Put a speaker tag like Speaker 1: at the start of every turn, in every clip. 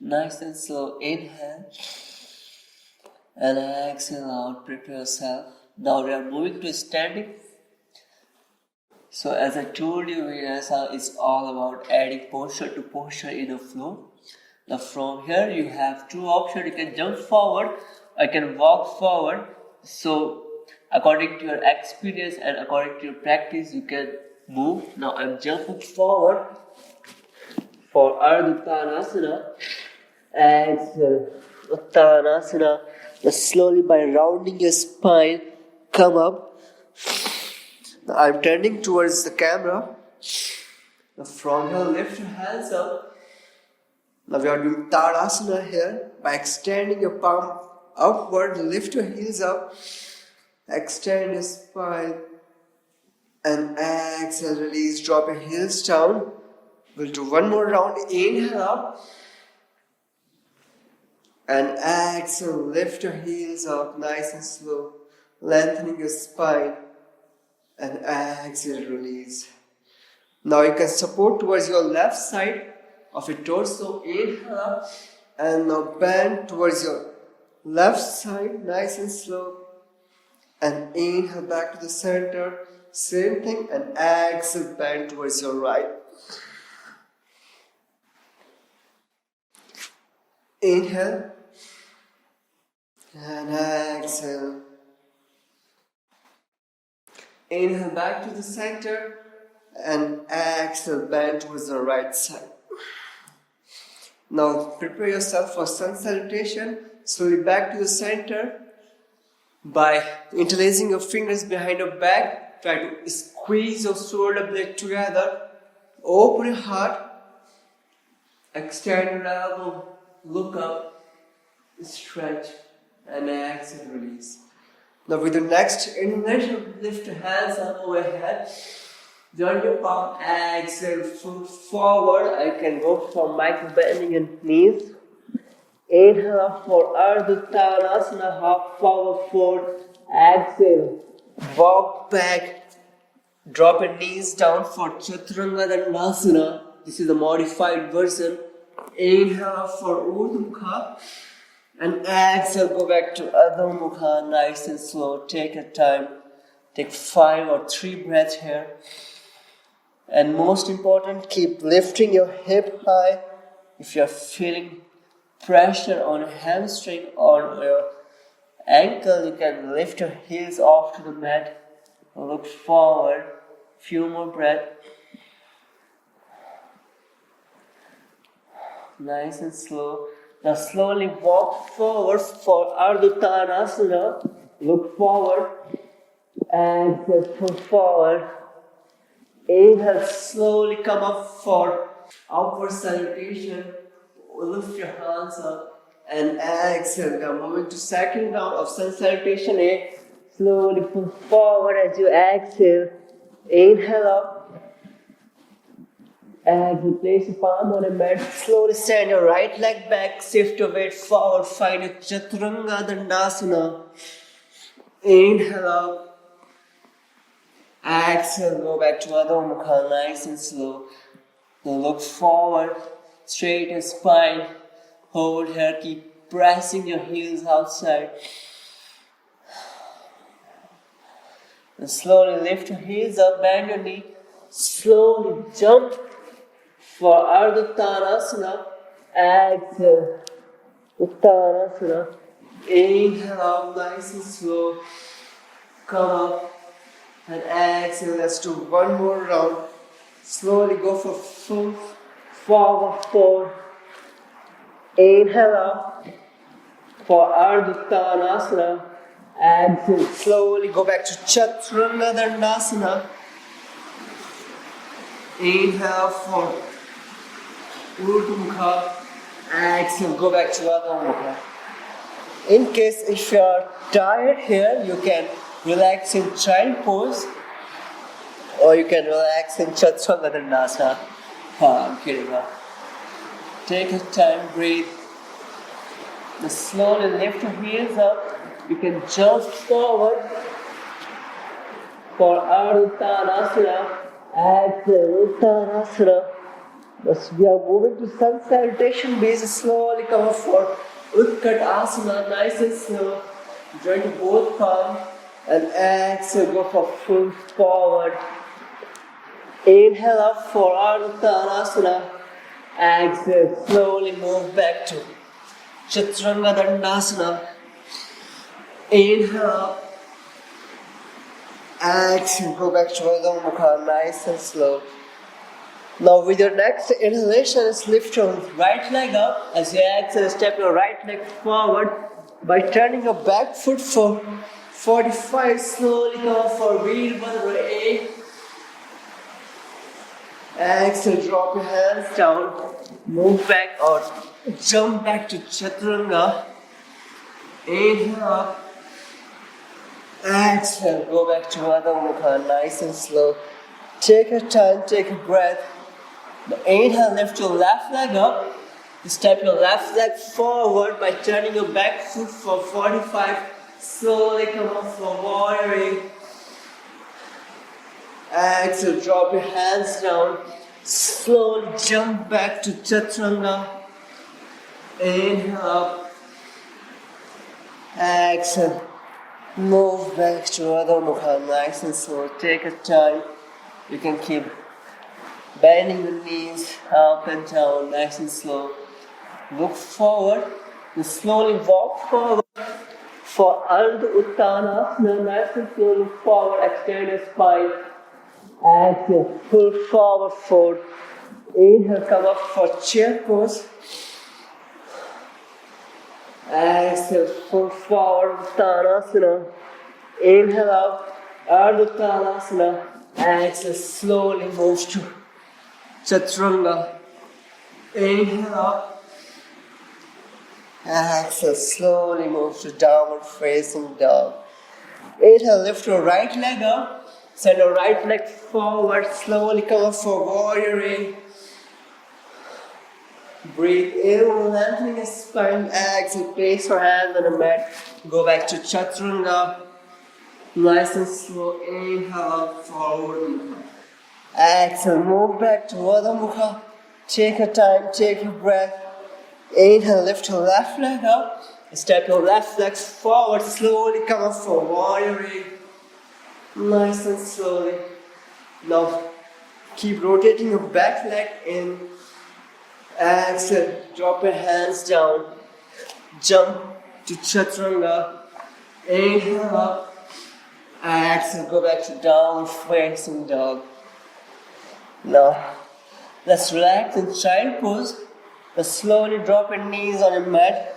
Speaker 1: Nice and slow. Inhale. And exhale out. Prepare yourself. Now we are moving to standing. So as I told you, Vinyasa is all about adding posture to posture in a flow. Now from here you have two options. You can jump forward or you can walk forward. So according to your experience and according to your practice, you can move. Now I'm jumping forward for Ardha Uttanasana. Exhale, Uttanasana. Now slowly by rounding your spine, come up. Now I'm turning towards the camera. Now from here, lift your hands up. Now we are doing Tarasana here. By extending your palm upward, lift your heels up. Extend your spine. And exhale, release. Drop your heels down. We'll do one more round. Inhale up. And exhale, lift your heels up nice and slow. Lengthening your spine. And exhale, release. Now you can support towards your left side of your torso. Inhale up. And now bend towards your left side, nice and slow. And inhale back to the center. Same thing. And exhale, bend towards your right. Inhale. And exhale. Inhale back to the center. And exhale, bend towards the right side. Now prepare yourself for sun salutation. Slowly back to the center. By interlacing your fingers behind your back, try to squeeze your shoulder blade together. Open your heart. Extend your elbow. Look up. Stretch. And exhale, release. Now with the next inhalation, lift your hands up overhead. Join your palm. Exhale, foot forward. I can go for micro bending your knees. Inhale up for Ardha Uttanasana, half forward fold. Exhale, walk back. Drop your knees down for Chaturanga Dandasana. This is a modified version. Inhale up for Urdhva Mukha. And exhale, go back to Adho Mukha, nice and slow. Take your time. Take 5 or 3 breaths here. And most important, keep lifting your hip high. If you are feeling pressure on your hamstring or your ankle, you can lift your heels off to the mat. Look forward. Few more breaths. Nice and slow. Now slowly walk forward for Ardha Uttanasana. Look forward. And pull forward. Inhale, slowly come up for upward salutation. Lift your hands up. And exhale. Now moving to second round of sun salutation. Slowly pull forward as you exhale. Inhale up. Exhale, place your palm on a mat. Slowly stand your right leg back. Shift your weight forward. Find a Chaturanga Dandasana. Inhale up. Exhale, go back to Adho Mukha, nice and slow. Now look forward. Straight your spine. Hold here. Keep pressing your heels outside. And slowly lift your heels up. Bend your knee. Slowly jump for Ardha Uttanasana. Exhale. Uttanasana. Inhale up nice and slow. Come up. And exhale. Let's do one more round. Slowly go for full forward fold. Inhale up for Ardha Uttanasana. Exhale. Slowly go back to Chaturanga Dandasana. Inhale for Urdhva Mukha. Exhale, go back to Adho Mukha. In case if you are tired here, you can relax in child pose or you can relax in Chaturanga Dandasana. I'm kidding. Take your time, breathe. Now slowly lift your heels up. You can jump forward for Ardha Uttanasana. Exhale, Uttanasana. As we are moving to sun salutation base, slowly come up for 𝐓𝐞𝐴, nice and slow. Join to both palms and exhale, go for full forward. Inhale up for Ardha. Exhale, slowly move back to Chaturanga Dandasana. Inhale up. Exhale, go back to Adho Mukha, nice and slow. Now with your next inhalation, lift your right leg up. As you exhale, step your right leg forward by turning your back foot for 45. Slowly come for Veerbhadra. Exhale, drop your hands down. Move back or jump back to Chaturanga. Inhale up. Exhale, go back to Adho Mukha, nice and slow. Take your time, take a breath. Inhale, lift your left leg up. Step your left leg forward by turning your back foot for 45. Slowly come up for warrior. Exhale, drop your hands down. Slowly jump back to Chaturanga. Inhale up. Exhale. Move back to Adho Mukha, nice and slow. Take your time. You can keep bending the knees up and down, nice and slow. Look forward and slowly walk forward for Ardha Uttanasana, nice and slow. Look forward, extend your spine. Exhale, pull forward fold. Inhale, come up for chair pose. Exhale, pull forward Uttanasana. Inhale out, Ardha Uttanasana. Exhale, slowly move to Chaturanga. Inhale up. Exhale, slowly move to downward facing dog. Inhale, lift your right leg up. Send your right leg forward. Slowly come up for warrior. Breathe in, lengthening your spine. Exhale, place your hands on the mat. Go back to Chaturanga. Nice and slow. Inhale up, forward. Exhale, move back to Adho Mukha. Take your time, take your breath. Inhale, lift your left leg up. Step your left leg forward. Slowly come up for warrior. Nice and slowly. Now, keep rotating your back leg in. Exhale, drop your hands down. Jump to Chaturanga. Inhale up. Exhale, go back to downward facing dog. Now, let's relax in child pose. Let's slowly drop your knees on your mat.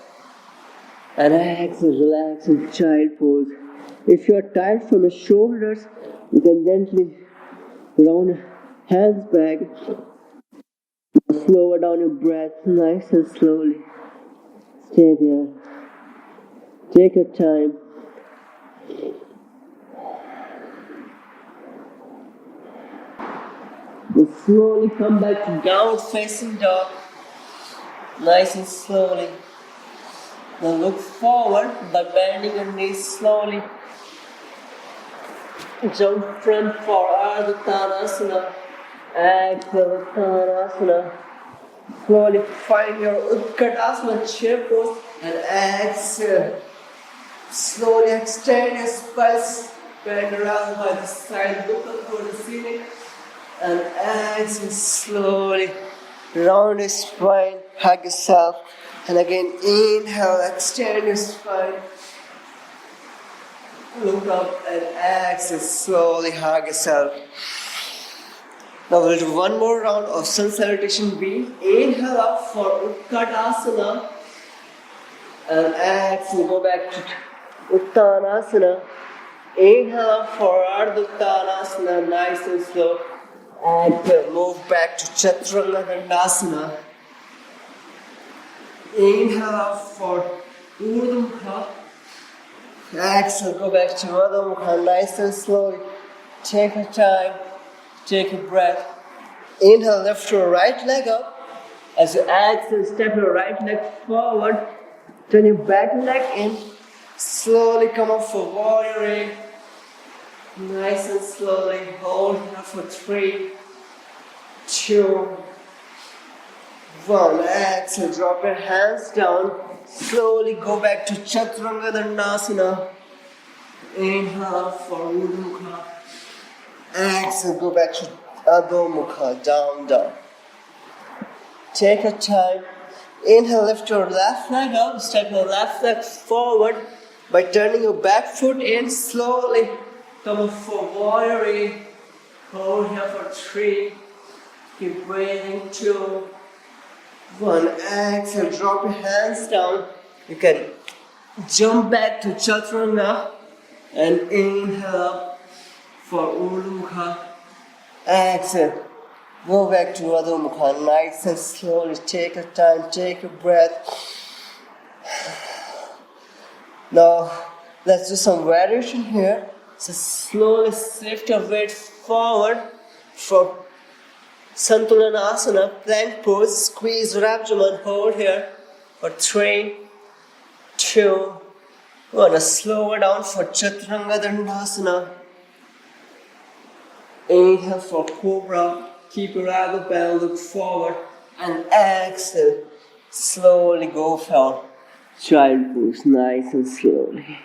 Speaker 1: And exhale, relax in child pose. If you are tired from your shoulders, you can gently round your hands back. Slower down your breath, nice and slowly. Stay there. Take your time. Then slowly come back to downward facing dog. Nice and slowly. Now look forward by bending your knees slowly. Jump front for Ardha Uttanasana. Exhale, Uttanasana. Slowly find your 𝐓𝐞𝐴 chair pose and exhale. Slowly extend your spine, bend around by the side, look up toward the ceiling. And exhale, slowly round your spine, hug yourself. And again, inhale, extend your spine. Look up and exhale, slowly hug yourself. Now we'll do one more round of sun salutation B. Inhale up for 𝐓𝐞𝐴. And exhale, go back to Uttanasana. Inhale up for Ardha Uttanasana, nice and slow. Exhale, move back to Chaturanga Dandasana. Inhale up for Urdhva Mukha. Exhale, go back to Adho Mukha, nice and slowly. Take your time, take a breath. Inhale, lift your right leg up. As you exhale, step your right leg forward. Turn your back leg in. Slowly come up for warrior. Nice and slowly. Hold here for 3, 2, 1. Exhale, drop your hands down. Slowly go back to Chaturanga Dandasana. Inhale for Urdhva Mukha. Exhale, go back to Adho Mukha, down, down. Take your time. Inhale, lift your left leg up. Step your left leg forward by turning your back foot in slowly. Come up for warrior. Hold here for 3. Keep breathing. 2. 1. Exhale, drop your hands down. You can jump back to Chaturanga and inhale for Urdhva Mukha. Exhale. Go back to Adho Mukha, nice and slowly. Take your time, take your breath. Now, let's do some variation here. So slowly shift your weight forward for Santulanasana, plank pose. Squeeze your abdomen, hold here for 3, 2, 1. Slow down for Chaturanga Dandasana. Inhale for Cobra. Keep your elbow bend, look forward, and exhale. Slowly go for child pose, nice and slowly.